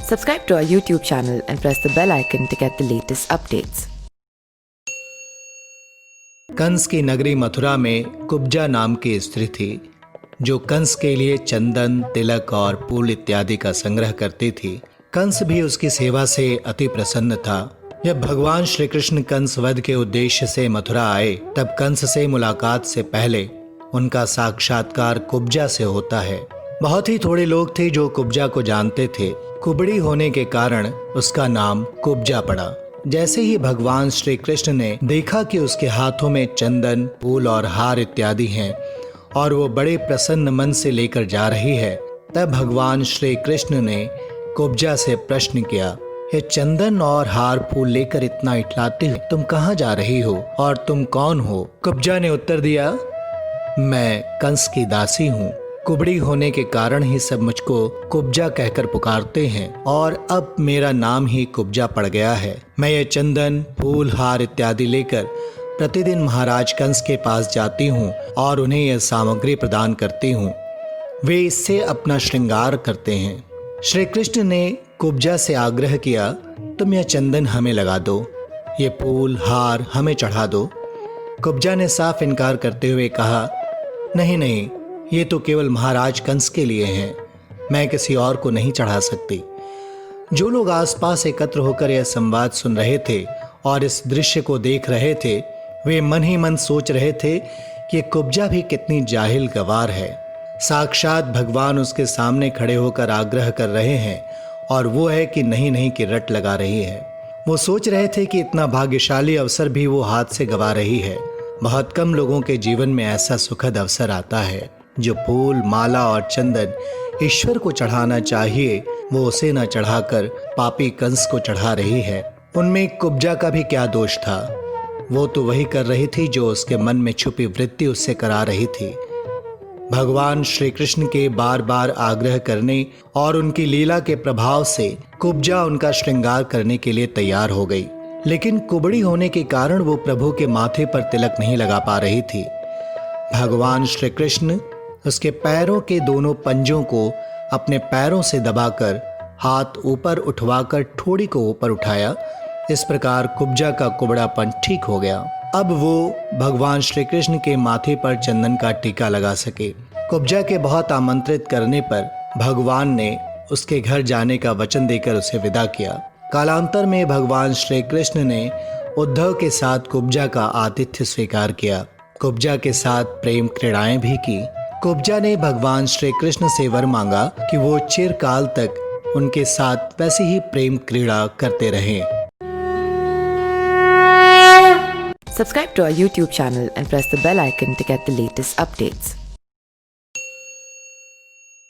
Subscribe to our YouTube channel and press the bell icon to get the latest updates. Kans की नगरी मथुरा में कुब्जा नाम की स्त्री थी जो कंस के लिए चंदन, तिलक और फूल इत्यादि का संग्रह करती थी। कंस भी उसकी सेवा से अति प्रसन्न था। जब भगवान श्री कृष्ण कंस वध के उद्देश्य से मथुरा आए तब कंस से मुलाकात से पहले उनका साक्षात्कार कुब्जा से होता है। बहुत ही थोड़े लोग थे जो कुब्जा को जानते थे। कुबड़ी होने के कारण उसका नाम कुब्जा पड़ा। जैसे ही भगवान श्री कृष्ण ने देखा कि उसके हाथों में चंदन, फूल और हार इत्यादि हैं और वो बड़े प्रसन्न मन से लेकर जा रही है, तब भगवान श्री कृष्ण ने कुब्जा से प्रश्न किया, ये चंदन और हार फूल लेकर इतना इटलाते हो, तुम कहाँ जा रही हो और तुम कौन हो? कुब्जा ने उत्तर दिया, मैं कंस की दासी हूँ। कुबड़ी होने के कारण ही सब मुझको कुब्जा कहकर पुकारते हैं और अब मेरा नाम ही कुब्जा पड़ गया है। मैं ये चंदन, फूल, हार इत्यादि लेकर प्रतिदिन महाराज कंस के पास जाती हूँ और उन्हें यह सामग्री प्रदान करती हूँ। वे इससे अपना श्रृंगार करते हैं। श्री कृष्ण ने कुब्जा से आग्रह किया, तुम यह चंदन हमें लगा दो, ये फूल हार हमें चढ़ा दो। कुब्जा ने साफ इनकार करते हुए कहा, नहीं नहीं, ये तो केवल महाराज कंस के लिए हैं, मैं किसी और को नहीं चढ़ा सकती। जो लोग आसपास एकत्र होकर यह संवाद सुन रहे थे और इस दृश्य को देख रहे थे, वे मन ही मन सोच रहे थे कि कुब्जा भी कितनी जाहिल गवार है। साक्षात भगवान उसके सामने खड़े होकर आग्रह कर रहे हैं और वो है कि नहीं नहीं की रट लगा रही है। वो सोच रहे थे कि इतना भाग्यशाली अवसर भी वो हाथ से गवा रही है। बहुत कम लोगों के जीवन में ऐसा सुखद अवसर आता है। जो फूल, माला और चंदन ईश्वर को चढ़ाना चाहिए वो उसे न चढ़ाकर पापी कंस को चढ़ा रही है। उनमें कुब्जा का भी क्या दोष था? वो तो वही कर रही थी जो उसके मन में छुपी वृत्ति उससे करा रही थी। भगवान श्री कृष्ण के बार बार आग्रह करने और उनकी लीला के प्रभाव से कुब्जा उनका श्रृंगार करने के लिए तैयार हो गई, लेकिन कुबड़ी होने के कारण वो प्रभु के माथे पर तिलक नहीं लगा पा रही थी। भगवान श्री कृष्ण उसके पैरों के दोनों पंजों को अपने पैरों से दबाकर हाथ ऊपर उठवाकर ठोड़ी को ऊपर उठाया। इस प्रकार कुब्जा का कुबड़ापन ठीक हो गया। अब वो भगवान श्री कृष्ण के माथे पर चंदन का टीका लगा सके। कुब्जा के बहुत आमंत्रित करने पर भगवान ने उसके घर जाने का वचन देकर उसे विदा किया। कालांतर में भगवान श्री कृष्ण ने उद्धव के साथ कुब्जा का आतिथ्य स्वीकार किया। कुब्जा के साथ प्रेम क्रीड़ाएं भी की। कुब्जा ने भगवान श्री कृष्ण से वर मांगा कि वो चिरकाल तक उनके साथ वैसे ही प्रेम क्रीड़ा करते रहें। Subscribe to our YouTube channel and press the bell icon to get the latest updates.